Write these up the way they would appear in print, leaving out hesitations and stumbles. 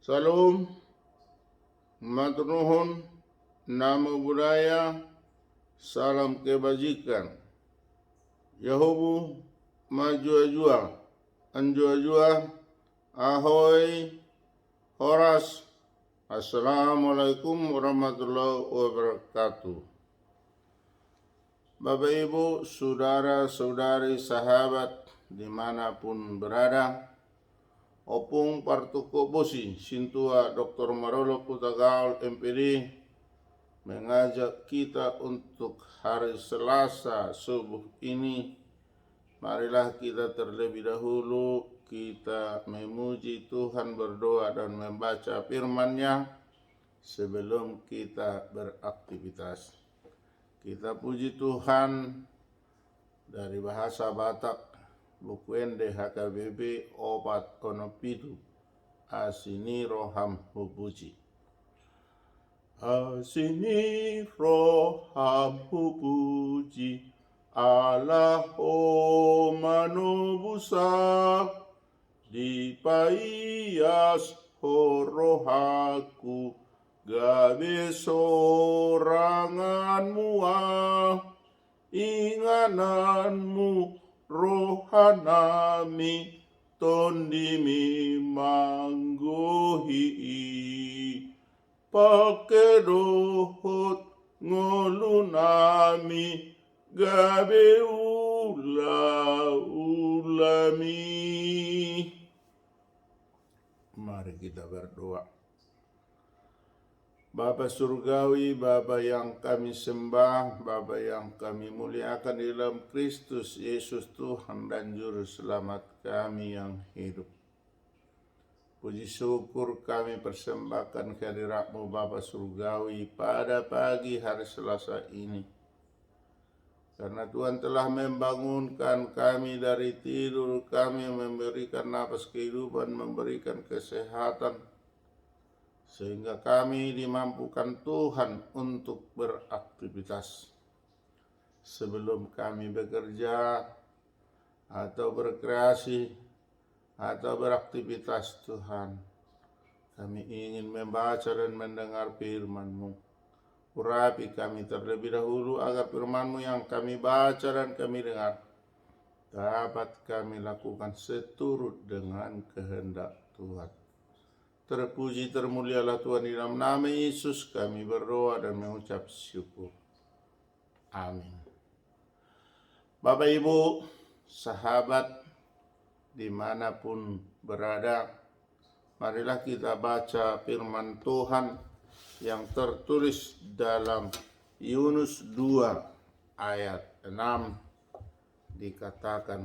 Salam, matur nuhun, namo budaya, salam kebajikan. Yahubu, maju ajua, anju ajua, ahoy, horas. Assalamualaikum warahmatullahi wabarakatuh. Bapak Ibu, saudara-saudari, sahabat dimanapun berada, opung partuko bosi, sintua Dr. Marolo Putagaul MPD mengajak kita untuk hari Selasa subuh ini. Marilah kita terlebih dahulu kita memuji Tuhan, berdoa dan membaca firman-Nya sebelum kita beraktivitas. Kita puji Tuhan dari bahasa Batak, buku ende HKBP opat konopitu asini roham hupuji. Asini roham hupuji Allah o manubusa di paias horohaku gabe soranganmu ingananmu rohanami tondimi manggohi pakedohot ngolunami gabe ulami. Mari kita berdoa. Bapa Surgawi, Bapa yang kami sembah, Bapa yang kami muliakan di dalam Kristus Yesus Tuhan dan Juru Selamat kami yang hidup. Puji syukur kami persembahkan kehadirat-Mu Bapa Surgawi pada pagi hari Selasa ini. Karena Tuhan telah membangunkan kami dari tidur, kami memberikan napas kehidupan, memberikan kesehatan, sehingga kami dimampukan Tuhan untuk beraktivitas. Sebelum kami bekerja atau berkreasi atau beraktivitas Tuhan, kami ingin membaca dan mendengar firman-Mu. Urapi kami terlebih dahulu agar firman-Mu yang kami baca dan kami dengar dapat kami lakukan seturut dengan kehendak Tuhan. Terpuji termulialah Tuhan, di dalam nama Yesus kami berdoa dan mengucap syukur. Amin. Bapak Ibu, sahabat dimanapun berada, marilah kita baca firman Tuhan yang tertulis dalam Yunus 2 ayat 6. Dikatakan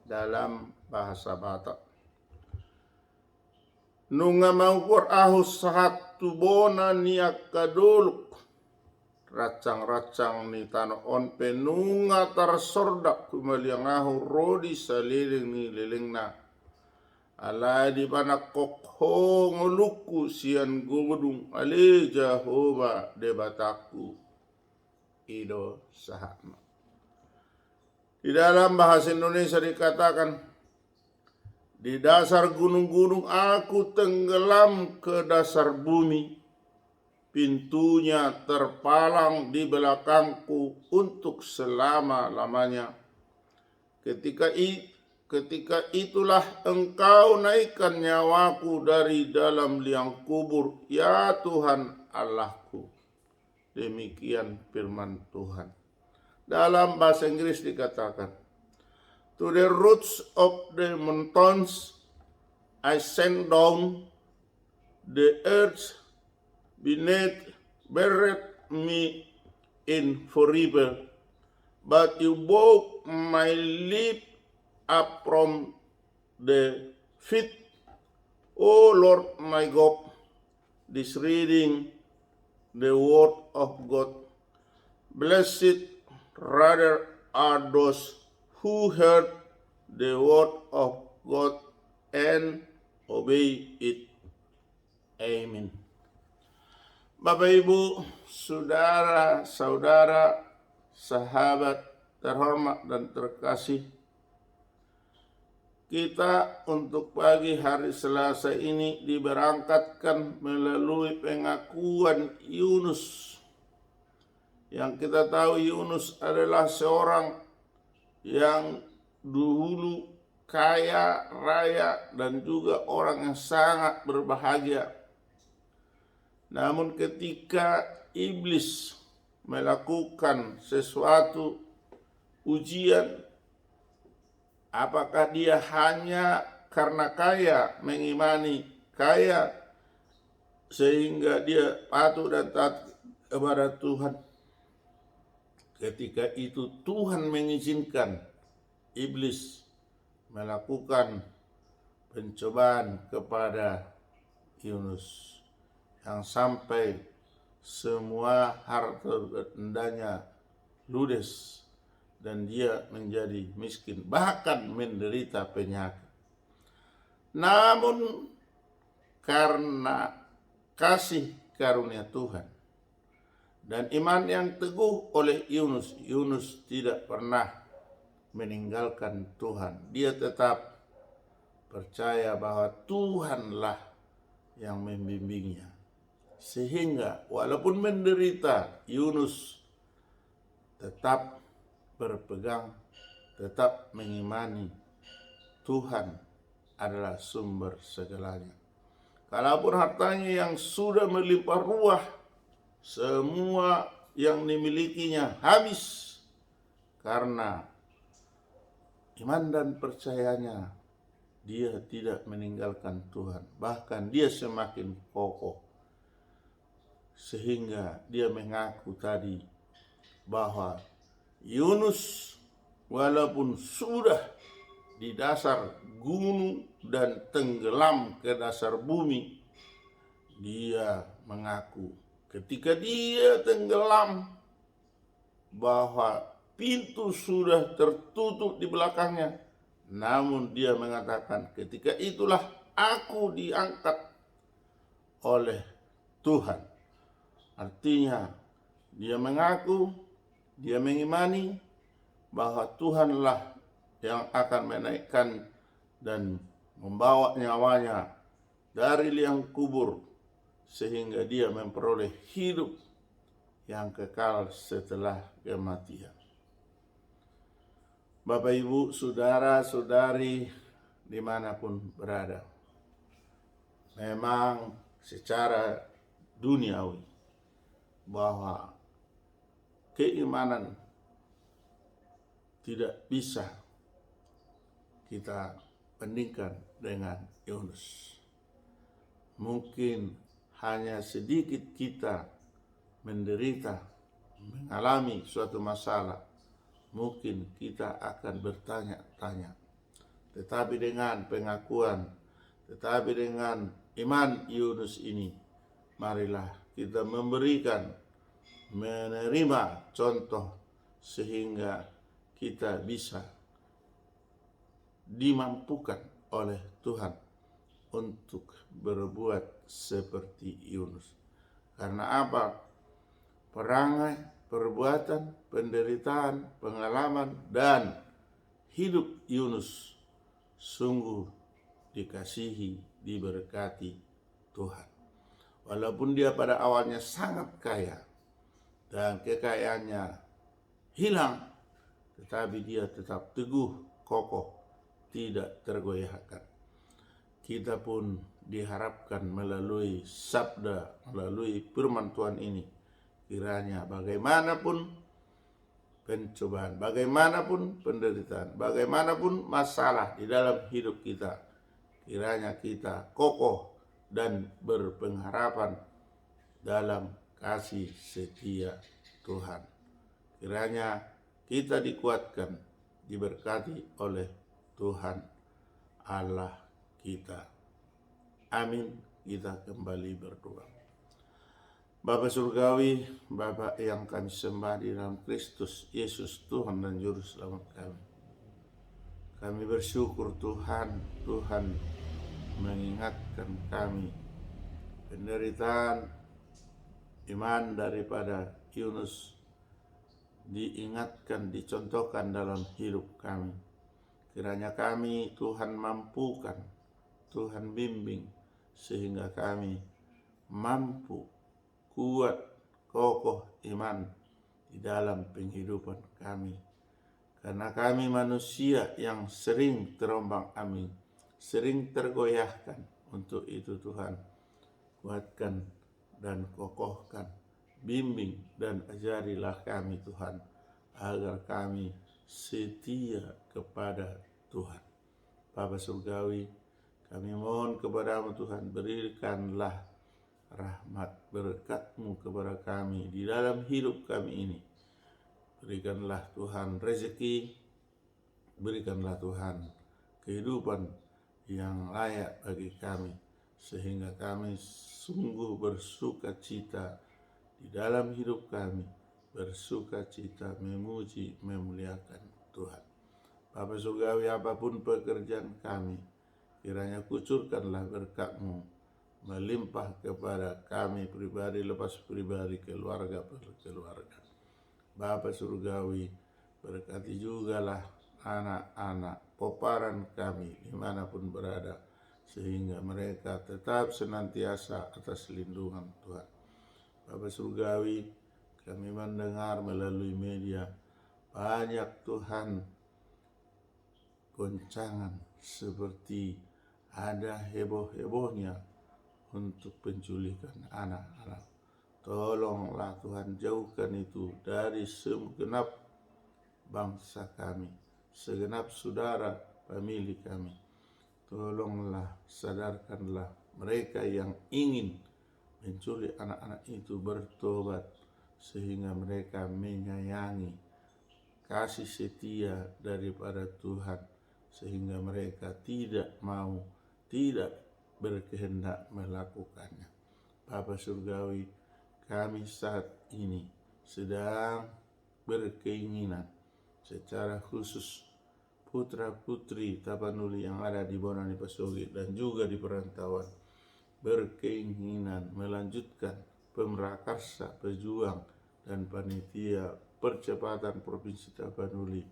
dalam bahasa Batak, nunga mangkur ahus satu bona niak kaduluk racang-racang ni tanah onpe nunga tarsordak kumaliang ahu rodi saliling ni lilingna alai di panak kokho ngoluku sian godung ale Jehova debataku ido sahama. Di dalam bahasa Indonesia dikatakan, di dasar gunung-gunung aku tenggelam ke dasar bumi, pintunya terpalang di belakangku untuk selama-lamanya. Ketika itulah Engkau naikkan nyawaku dari dalam liang kubur, ya Tuhan Allahku. Demikian firman Tuhan. Dalam bahasa Inggris dikatakan, to the roots of the mountains I sent down, the earth beneath buried me in forever, but you brought my life up from the feet, O Lord my God. This reading the word of God. Blessed rather are those who heard the word of God and obey it. Amen. Bapak Ibu, saudara-saudara, sahabat terhormat dan terkasih, kita untuk pagi hari Selasa ini diberangkatkan melalui pengakuan Yunus. Yang kita tahu Yunus adalah seorang yang dahulu kaya raya dan juga orang yang sangat berbahagia. Namun ketika iblis melakukan sesuatu ujian, apakah dia hanya karena kaya mengimani kaya sehingga dia patuh dan taat kepada Tuhan? Ketika itu Tuhan mengizinkan iblis melakukan pencobaan kepada Yunus yang sampai semua harta bendanya ludes dan dia menjadi miskin, bahkan menderita penyakit. Namun karena kasih karunia Tuhan dan iman yang teguh oleh Yunus, Yunus tidak pernah meninggalkan Tuhan. Dia tetap percaya bahwa Tuhanlah yang membimbingnya. Sehingga walaupun menderita, Yunus tetap berpegang, tetap mengimani Tuhan adalah sumber segalanya. Kalaupun hartanya yang sudah melimpah ruah, semua yang dimilikinya habis karena iman dan percayanya, dia tidak meninggalkan Tuhan. Bahkan dia semakin kokoh. Sehingga dia mengaku tadi bahwa Yunus walaupun sudah di dasar gunung dan tenggelam ke dasar bumi, dia mengaku ketika dia tenggelam bahwa pintu sudah tertutup di belakangnya. Namun dia mengatakan ketika itulah aku diangkat oleh Tuhan. Artinya dia mengaku, dia mengimani bahwa Tuhanlah yang akan menaikkan dan membawa nyawanya dari liang kubur sehingga dia memperoleh hidup yang kekal setelah kematian. Bapak, Ibu, saudara, saudari dimanapun berada, memang secara duniawi bahwa keimanan tidak bisa kita bandingkan dengan Yunus. Mungkin hanya sedikit kita menderita, mengalami suatu masalah, mungkin kita akan bertanya-tanya. Tetapi dengan pengakuan, tetapi dengan iman Yunus ini, marilah kita memberikan, menerima contoh sehingga kita bisa dimampukan oleh Tuhan untuk berbuat seperti Yunus. Karena apa? Perangai, perbuatan, penderitaan, pengalaman, dan hidup Yunus sungguh dikasihi, diberkati Tuhan. Walaupun dia pada awalnya sangat kaya dan kekayaannya hilang, tetapi dia tetap teguh, kokoh, tidak tergoyahkan. Kita pun diharapkan melalui sabda, melalui firman Tuhan ini, kiranya bagaimanapun pencobaan, bagaimanapun penderitaan, bagaimanapun masalah di dalam hidup kita, kiranya kita kokoh dan berpengharapan dalam kasih setia Tuhan. Kiranya kita dikuatkan, diberkati oleh Tuhan Allah kita. Amin. Kita kembali berdoa. Bapa Surgawi, Bapa yang kami sembah di dalam Kristus Yesus, Tuhan dan Juru Selamat kami. Kami bersyukur Tuhan, Tuhan mengingatkan kami penderitaan iman daripada Yunus diingatkan, dicontohkan dalam hidup kami. Kiranya kami Tuhan mampukan, Tuhan bimbing, sehingga kami mampu, kuat, kokoh iman di dalam penghidupan kami. Karena kami manusia yang sering terombang-ambing, sering tergoyahkan. Untuk itu Tuhan, kuatkan dan kokohkan, bimbing dan ajarilah kami Tuhan, agar kami setia kepada Tuhan. Bapa Surgawi, kami mohon kepadamu Tuhan, berikanlah rahmat berkat-Mu kepada kami di dalam hidup kami ini. Berikanlah Tuhan rezeki, berikanlah Tuhan kehidupan yang layak bagi kami, sehingga kami sungguh bersuka cita di dalam hidup kami, bersuka cita memuji, memuliakan Tuhan. Bapa Surgawi, apapun pekerjaan kami, kiranya kucurkanlah berkat-Mu melimpah kepada kami pribadi lepas pribadi, keluarga per keluarga. Bapa Surgawi, berkati jugalah anak-anak peparan kami dimanapun berada, sehingga mereka tetap senantiasa atas lindungan Tuhan. Bapa Surgawi, kami mendengar melalui media banyak Tuhan goncangan seperti ada heboh-hebohnya untuk penculikan anak-anak. Tolonglah Tuhan, jauhkan itu dari segenap bangsa kami, segenap saudara famili kami. Tolonglah, sadarkanlah mereka yang ingin menculik anak-anak itu bertobat, sehingga mereka menyayangi kasih setia daripada Tuhan, sehingga mereka tidak berkehendak melakukannya. Bapa Surgawi, kami saat ini sedang berkeinginan secara khusus putra-putri Tapanuli yang ada di Bonani Pasogi dan juga di perantauan, berkeinginan melanjutkan pemrakarsa, pejuang, dan panitia percepatan Provinsi Tapanuli.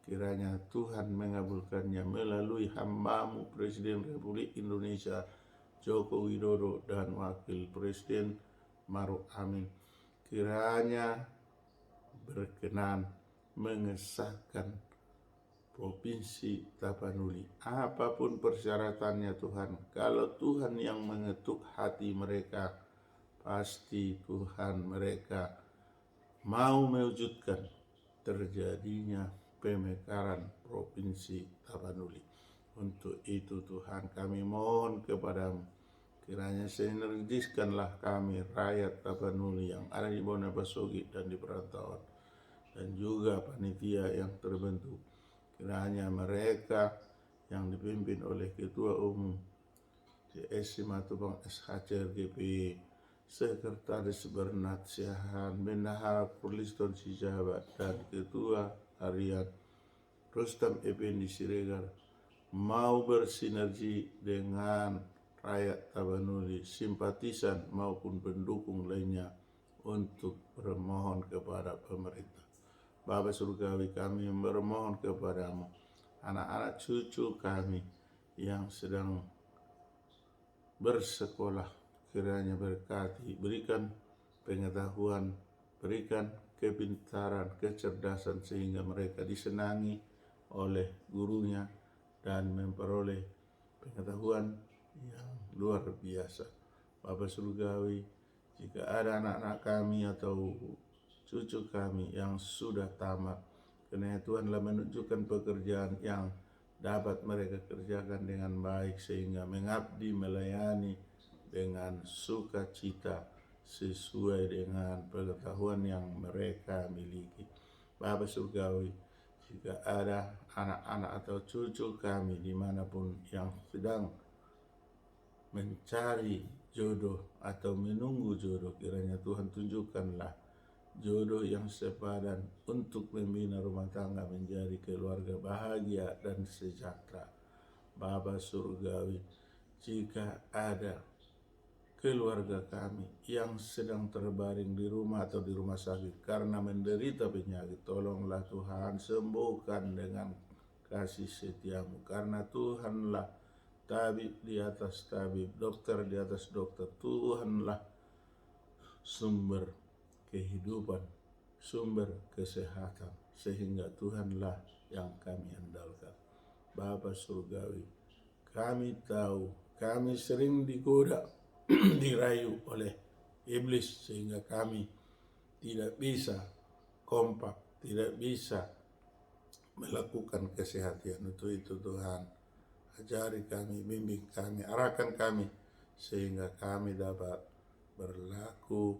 Kiranya Tuhan mengabulkannya melalui hamba-Mu Presiden Republik Indonesia Joko Widodo dan Wakil Presiden Maruf Amin. Kiranya berkenan mengesahkan Provinsi Tapanuli, apapun persyaratannya Tuhan. Kalau Tuhan yang mengetuk hati mereka, pasti Tuhan mereka mau mewujudkan terjadinya pemekaran Provinsi Tapanuli. Untuk itu Tuhan, kami mohon kepadamu, kiranya sinergiskanlah kami rakyat Tapanuli yang ada di Bonani Pasogi dan di perantauan, dan juga panitia yang terbentuk. Kiranya mereka yang dipimpin oleh Ketua Umum CS Simatupang SHCRGP, Sekretaris Bernat Siahaan, Bendahara Kurliston Sijabat, dan Ketua Harian Rustam Effendi Siregar mau bersinergi dengan rakyat Tapanuli, simpatisan maupun pendukung lainnya, untuk bermohon kepada pemerintah. Bapa Surgawi, kami bermohon kepadamu, anak-anak cucu kami yang sedang bersekolah, kiranya berkati, berikan pengetahuan, berikan kepintaran, kecerdasan, sehingga mereka disenangi oleh gurunya dan memperoleh pengetahuan yang luar biasa. Bapa Surgawi, jika ada anak-anak kami atau cucu kami yang sudah tamat, karena Tuhanlah menunjukkan pekerjaan yang dapat mereka kerjakan dengan baik, sehingga mengabdi melayani dengan sukacita sesuai dengan pengetahuan yang mereka miliki. Bapa Surgawi, jika ada anak-anak atau cucu kami dimanapun yang sedang mencari jodoh atau menunggu jodoh, kiranya Tuhan tunjukkanlah jodoh yang sepadan untuk membina rumah tangga menjadi keluarga bahagia dan sejahtera. Bapa Surgawi, jika ada keluarga kami yang sedang terbaring di rumah atau di rumah sakit karena menderita penyakit, tolonglah Tuhan, sembuhkan dengan kasih setiamu, karena Tuhanlah tabib di atas tabib, dokter di atas dokter. Tuhanlah sumber kehidupan, sumber kesehatan, sehingga Tuhanlah yang kami andalkan. Bapa Surgawi, kami tahu kami sering digoda, dirayu oleh iblis, sehingga kami tidak bisa kompak, tidak bisa melakukan kesehatan. Untuk itu Tuhan, ajari kami, bimbing kami, arahkan kami, sehingga kami dapat berlaku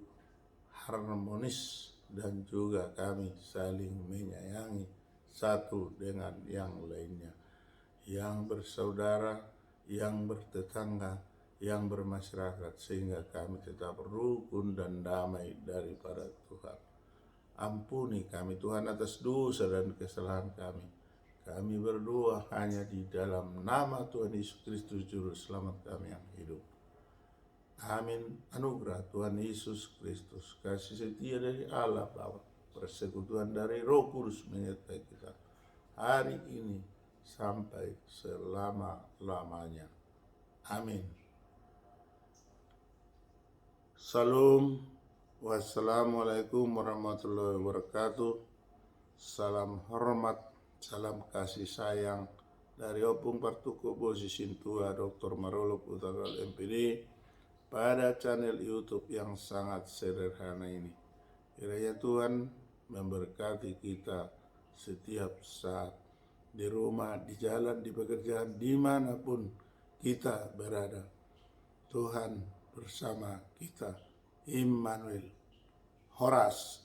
harmonis dan juga kami saling menyayangi satu dengan yang lainnya, yang bersaudara, yang bertetangga, yang bermasyarakat, sehingga kami tetap rukun dan damai daripada Tuhan. Ampuni kami Tuhan atas dosa dan kesalahan kami. Kami berdoa hanya di dalam nama Tuhan Yesus Kristus Juru Selamat kami yang hidup. Amin. Anugerah Tuhan Yesus Kristus, kasih setia dari Allah Bapa, persekutuan dari Roh Kudus menyertai kita hari ini sampai selama-lamanya. Amin. Salam. Wassalamualaikum warahmatullahi wabarakatuh. Salam hormat, salam kasih sayang dari Opung Partuko Bosi Sintua Dr. Marolo Putagal MPD pada channel YouTube yang sangat sederhana ini. Kiranya Tuhan memberkati kita setiap saat, di rumah, di jalan, di pekerjaan, dimanapun kita berada. Tuhan bersama kita. Immanuel. Horas.